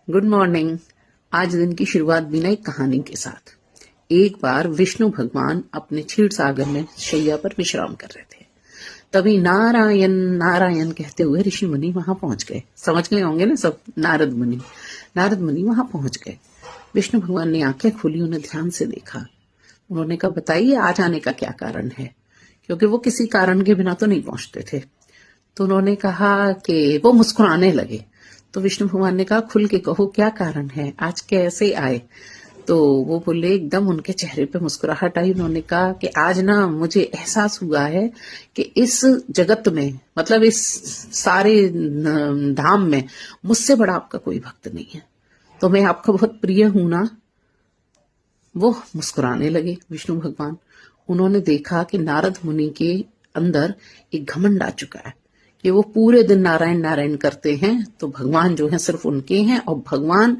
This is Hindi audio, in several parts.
Good morning. आज दिन की शुरुआत बिना एक कहानी के साथ। एक बार विष्णु भगवान अपने क्षीर सागर में शैया पर विश्राम कर रहे थे। तभी नारायण नारायण कहते हुए ऋषि मुनि वहां पहुंच गए। समझ गए होंगे ना सब, नारद मुनि वहां पहुंच गए। विष्णु भगवान ने आंखें खोली, उन्हें ध्यान से देखा। उन्होंने कहा, बताइए आज आने का क्या कारण है, क्योंकि वो किसी कारण के बिना तो नहीं पहुंचते थे। तो उन्होंने कहा कि वो मुस्कुराने लगे। तो विष्णु भगवान ने कहा, खुल के कहो क्या कारण है, आज कैसे आए। तो वो बोले, एकदम उनके चेहरे पे मुस्कुराहट आई। उन्होंने कहा कि आज ना मुझे एहसास हुआ है कि इस जगत में, मतलब इस सारे धाम में मुझसे बड़ा आपका कोई भक्त नहीं है, तो मैं आपका बहुत प्रिय हूं ना। वो मुस्कुराने लगे विष्णु भगवान। उन्होंने देखा कि नारद मुनि के अंदर एक घमंड आ चुका है कि वो पूरे दिन नारायण नारायण करते हैं, तो भगवान जो है सिर्फ उनके हैं, और भगवान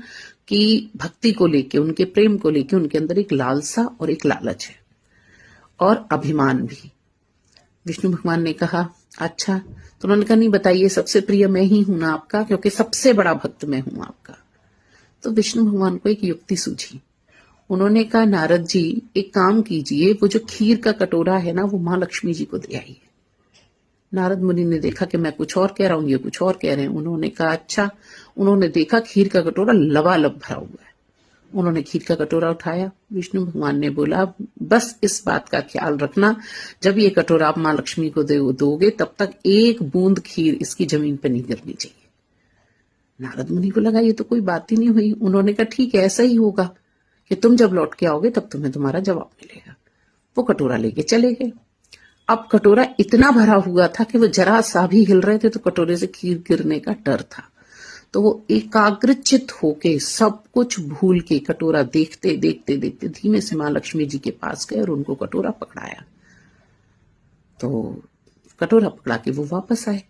की भक्ति को लेके, उनके प्रेम को लेके उनके अंदर एक लालसा और एक लालच है, और अभिमान भी। विष्णु भगवान ने कहा, अच्छा। तो उन्होंने कहा, नहीं बताइए, सबसे प्रिय मैं ही हूं ना आपका, क्योंकि सबसे बड़ा भक्त मैं हूं आपका। तो विष्णु भगवान को एक युक्ति सूझी। उन्होंने कहा, नारद जी एक काम कीजिए, वो जो खीर का कटोरा है ना, वो मां लक्ष्मी जी को दे आइए। नारद मुनि ने देखा कि मैं कुछ और कह रहा हूं, ये कुछ और कह रहे हैं। उन्होंने कहा, अच्छा। उन्होंने देखा खीर का कटोरा लबालब भरा हुआ है। उन्होंने खीर का कटोरा उठाया। विष्णु भगवान ने बोला, बस इस बात का ख्याल रखना, जब ये कटोरा आप मां लक्ष्मी को दोगे, तब तक एक बूंद खीर इसकी जमीन पर नहीं गिरनी चाहिए। नारद मुनि को लगा ये तो कोई बात ही नहीं हुई। उन्होंने कहा, ठीक है, ऐसा ही होगा कि तुम जब लौट के आओगे तब तुम्हें तुम्हारा जवाब मिलेगा। वो कटोरा लेके चले गए। अब कटोरा इतना भरा हुआ था कि वो जरा सा भी हिल रहे थे तो कटोरे से खीर गिरने का डर था। तो वो एकाग्रचित होके, सब कुछ भूल के, कटोरा देखते देखते देखते धीमे से मां लक्ष्मी जी के पास गए और उनको कटोरा पकड़ाया। तो कटोरा पकड़ा के वो वापस आए।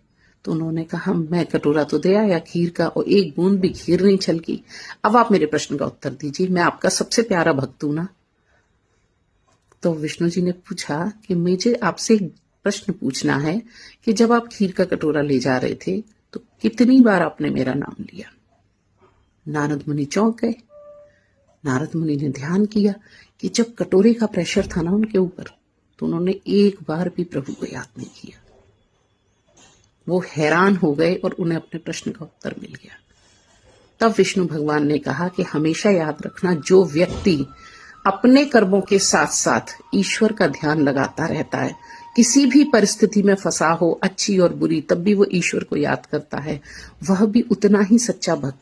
तो उन्होंने कहा, मैं कटोरा तो दे आया खीर का, और एक बूंद भी खीर नहीं छलकी। अब आप मेरे प्रश्न का उत्तर दीजिए, मैं आपका सबसे प्यारा भक्त हूं ना। तो विष्णु जी ने पूछा कि मुझे आपसे एक प्रश्न पूछना है कि जब आप खीर का कटोरा ले जा रहे थे तो कितनी बार आपने मेरा नाम लिया। नारद मुनि चौंक गए। नारद मुनि ने ध्यान किया कि जब कटोरे का प्रेशर था ना उनके ऊपर, तो उन्होंने एक बार भी प्रभु को याद नहीं किया। वो हैरान हो गए और उन्हें अपने प्रश्न का उत्तर मिल गया। तब विष्णु भगवान ने कहा कि हमेशा याद रखना, जो व्यक्ति अपने कर्मों के साथ साथ ईश्वर का ध्यान लगाता रहता है, किसी भी परिस्थिति में फंसा हो, अच्छी और बुरी, तब भी वो ईश्वर को याद करता है, वह भी उतना ही सच्चा भक्त